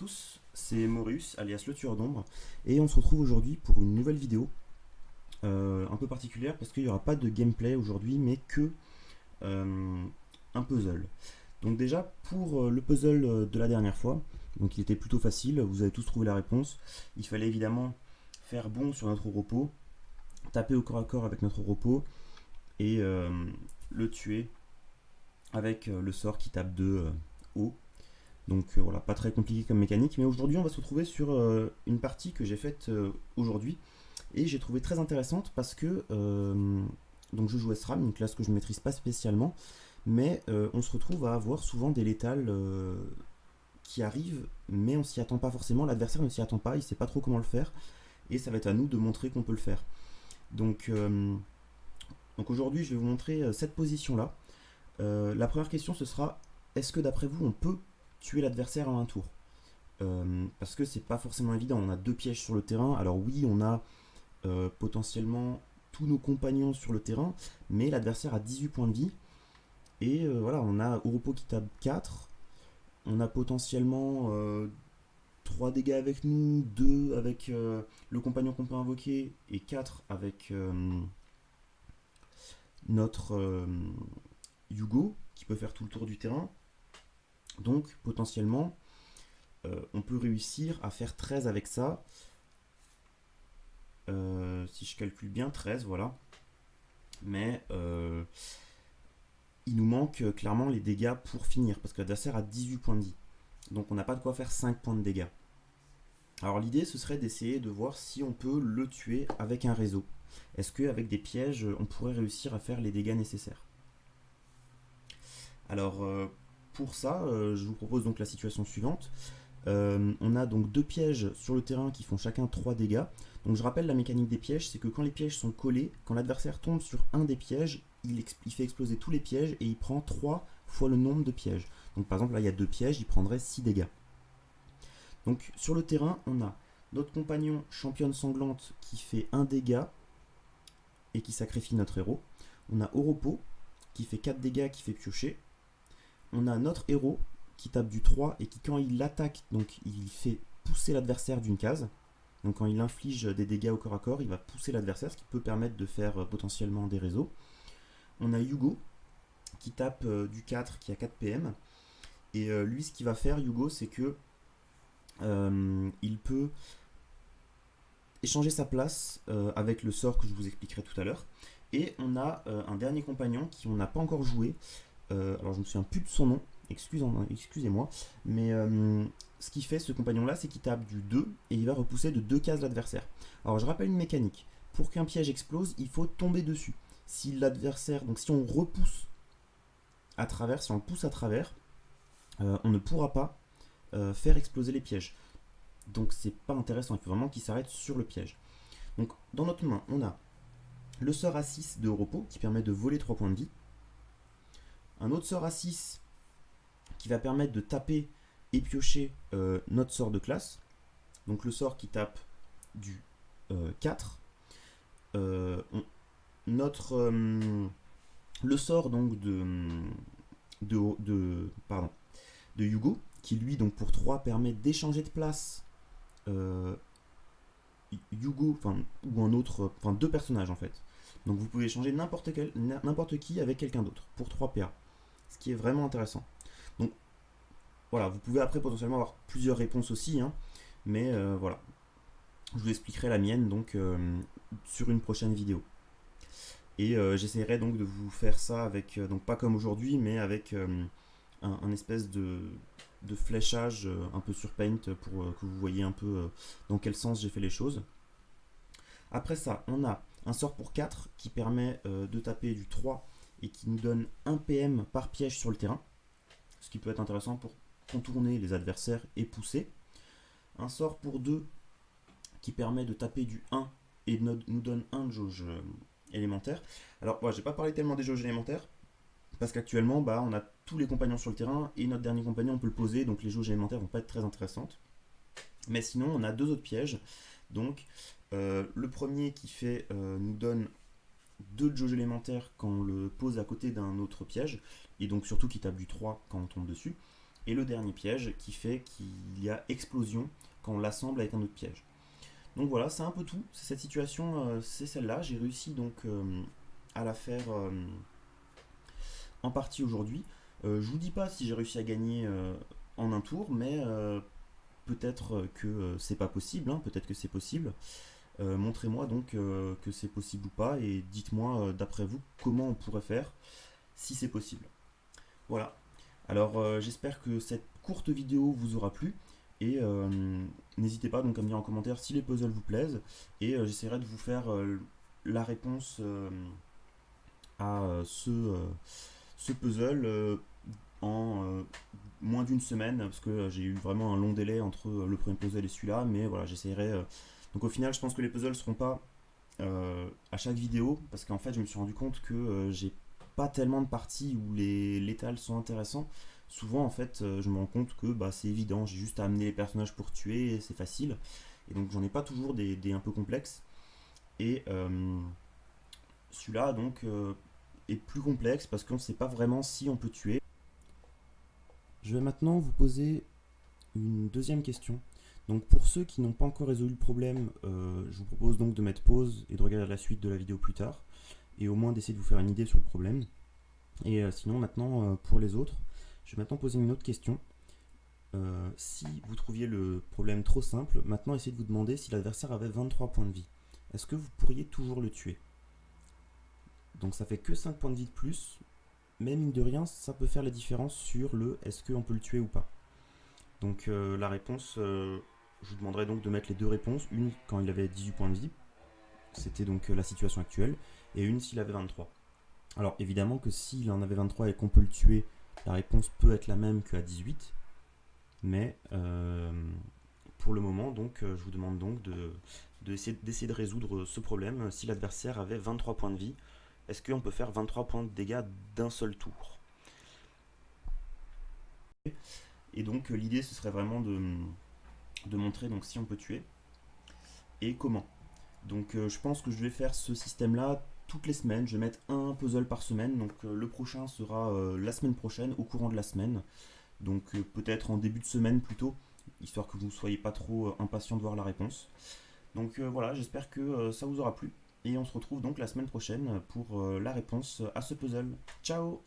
tous, c'est Maurius, alias le tueur d'ombre, et on se retrouve aujourd'hui pour une nouvelle vidéo un peu particulière parce qu'il n'y aura pas de gameplay aujourd'hui, mais que euh, un puzzle. Donc déjà, pour le puzzle de la dernière fois, donc il était plutôt facile, vous avez tous trouvé la réponse. Il fallait évidemment faire bon sur notre repos, taper au corps à corps avec notre repos, et le tuer avec le sort qui tape de haut. Donc voilà, pas très compliqué comme mécanique, mais aujourd'hui on va se retrouver sur une partie que j'ai faite aujourd'hui et j'ai trouvé très intéressante parce que donc je joue SRAM, une classe que je ne maîtrise pas spécialement, mais on se retrouve à avoir souvent des létales qui arrivent, mais on s'y attend pas forcément, l'adversaire ne s'y attend pas, il sait pas trop comment le faire, et ça va être à nous de montrer qu'on peut le faire. Donc, donc aujourd'hui je vais vous montrer cette position là. La première question ce sera, est-ce que d'après vous on peut tuer l'adversaire en un tour? Parce que c'est pas forcément évident, on a deux pièges sur le terrain, alors oui on a potentiellement tous nos compagnons sur le terrain, mais l'adversaire a 18 points de vie, et voilà, on a Oropo qui tape 4, on a potentiellement 3 dégâts avec nous, 2 avec le compagnon qu'on peut invoquer, et 4 avec notre Hugo, qui peut faire tout le tour du terrain. Donc potentiellement, on peut réussir à faire 13 avec ça. Si je calcule bien, 13, voilà. Mais il nous manque clairement les dégâts pour finir, parce que l'adversaire a 18 points de vie. Donc on n'a pas de quoi faire 5 points de dégâts. Alors l'idée, ce serait d'essayer de voir si on peut le tuer avec un réseau. Est-ce qu'avec des pièges, on pourrait réussir à faire les dégâts nécessaires? Alors pour ça, je vous propose donc la situation suivante. On a donc deux pièges sur le terrain qui font chacun 3 dégâts. Donc je rappelle la mécanique des pièges, c'est que quand les pièges sont collés, quand l'adversaire tombe sur un des pièges, il fait exploser tous les pièges et il prend 3 fois le nombre de pièges. Donc par exemple là il y a deux pièges, il prendrait 6 dégâts. Donc sur le terrain, on a notre compagnon championne sanglante qui fait 1 dégât et qui sacrifie notre héros. On a Oropo qui fait 4 dégâts, qui fait piocher. On a notre héros qui tape du 3 et qui, quand il attaque, donc il fait pousser l'adversaire d'une case. Donc quand il inflige des dégâts au corps à corps, il va pousser l'adversaire, ce qui peut permettre de faire potentiellement des réseaux. On a Hugo qui tape du 4, qui a 4 PM. Et lui, ce qu'il va faire, Hugo, c'est que il peut échanger sa place avec le sort que je vous expliquerai tout à l'heure. Et on a un dernier compagnon qui on n'a pas encore joué. Alors je me souviens plus de son nom, excusez-moi, mais ce qu'il fait ce compagnon là, c'est qu'il tape du 2 et il va repousser de 2 cases l'adversaire. Alors je rappelle une mécanique, pour qu'un piège explose, il faut tomber dessus. Si l'adversaire, donc si on repousse à travers, si on le pousse à travers, on ne pourra pas faire exploser les pièges. Donc c'est pas intéressant, il faut vraiment qu'il s'arrête sur le piège. Donc dans notre main, on a le sort à 6 de repos qui permet de voler 3 points de vie. Un autre sort à 6 qui va permettre de taper et piocher notre sort de classe. Donc le sort qui tape du 4. Le sort donc de Hugo, qui lui donc pour 3 permet d'échanger de place Hugo, ou un autre, deux personnages en fait. Donc vous pouvez échanger n'importe qui avec quelqu'un d'autre pour 3 PA. Ce qui est vraiment intéressant. Donc voilà, vous pouvez après potentiellement avoir plusieurs réponses aussi, hein, mais voilà. Je vous expliquerai la mienne donc sur une prochaine vidéo. Et j'essaierai donc de vous faire ça avec, donc pas comme aujourd'hui, mais avec un espèce de fléchage un peu sur Paint pour que vous voyez un peu dans quel sens j'ai fait les choses. Après ça, on a un sort pour 4 qui permet de taper du 3 et qui nous donne 1 PM par piège sur le terrain, ce qui peut être intéressant pour contourner les adversaires et pousser. Un sort pour 2 qui permet de taper du 1 et nous donne 1 de jauge élémentaire. Alors, moi, j'ai pas parlé tellement des jauges élémentaires, parce qu'actuellement, on a tous les compagnons sur le terrain, et notre dernier compagnon, on peut le poser, donc les jauges élémentaires vont pas être très intéressantes. Mais sinon, on a deux autres pièges. Donc, le premier qui fait nous donne 2 de jauge élémentaire quand on le pose à côté d'un autre piège, et donc surtout qui tape du 3 quand on tombe dessus. et le dernier piège qui fait qu'il y a explosion quand on l'assemble avec un autre piège. Donc voilà, c'est un peu tout. C'est cette situation, c'est celle-là. J'ai réussi donc à la faire en partie aujourd'hui. Je vous dis pas si j'ai réussi à gagner en un tour, mais peut-être que c'est pas possible, hein, peut-être que c'est possible. Montrez-moi donc que c'est possible ou pas et dites-moi d'après vous comment on pourrait faire si c'est possible. Voilà. Alors j'espère que cette courte vidéo vous aura plu et n'hésitez pas donc à me dire en commentaire si les puzzles vous plaisent et j'essaierai de vous faire la réponse à ce puzzle en moins d'une semaine parce que j'ai eu vraiment un long délai entre le premier puzzle et celui-là, mais voilà, j'essaierai. Donc au final, je pense que les puzzles seront pas à chaque vidéo parce qu'en fait, je me suis rendu compte que j'ai pas tellement de parties où les létals sont intéressants. Souvent, en fait, je me rends compte que bah, c'est évident, j'ai juste à amener les personnages pour tuer, c'est facile. Et donc, j'en ai pas toujours des un peu complexes. Et celui-là, donc, est plus complexe parce qu'on ne sait pas vraiment si on peut tuer. Je vais maintenant vous poser une deuxième question. Donc pour ceux qui n'ont pas encore résolu le problème, je vous propose donc de mettre pause et de regarder la suite de la vidéo plus tard, et au moins d'essayer de vous faire une idée sur le problème. Et sinon maintenant, pour les autres, je vais maintenant poser une autre question. Si vous trouviez le problème trop simple, maintenant essayez de vous demander si l'adversaire avait 23 points de vie. Est-ce que vous pourriez toujours le tuer? Donc ça fait que 5 points de vie de plus, mais mine de rien, ça peut faire la différence sur le est-ce qu'on peut le tuer ou pas. Donc la réponse, je vous demanderai donc de mettre les deux réponses, une quand il avait 18 points de vie, c'était donc la situation actuelle, et une s'il avait 23. Alors évidemment que s'il en avait 23 et qu'on peut le tuer, la réponse peut être la même qu'à 18, mais pour le moment, donc, je vous demande donc d'essayer de résoudre ce problème. Si l'adversaire avait 23 points de vie, est-ce qu'on peut faire 23 points de dégâts d'un seul tour? Et donc l'idée ce serait vraiment de montrer donc, si on peut tuer et comment. Donc je pense que je vais faire ce système là toutes les semaines, je vais mettre un puzzle par semaine, donc le prochain sera la semaine prochaine, au courant de la semaine, donc peut-être en début de semaine plutôt, histoire que vous ne soyez pas trop impatient de voir la réponse. Donc voilà, j'espère que ça vous aura plu, et on se retrouve donc la semaine prochaine pour la réponse à ce puzzle. Ciao!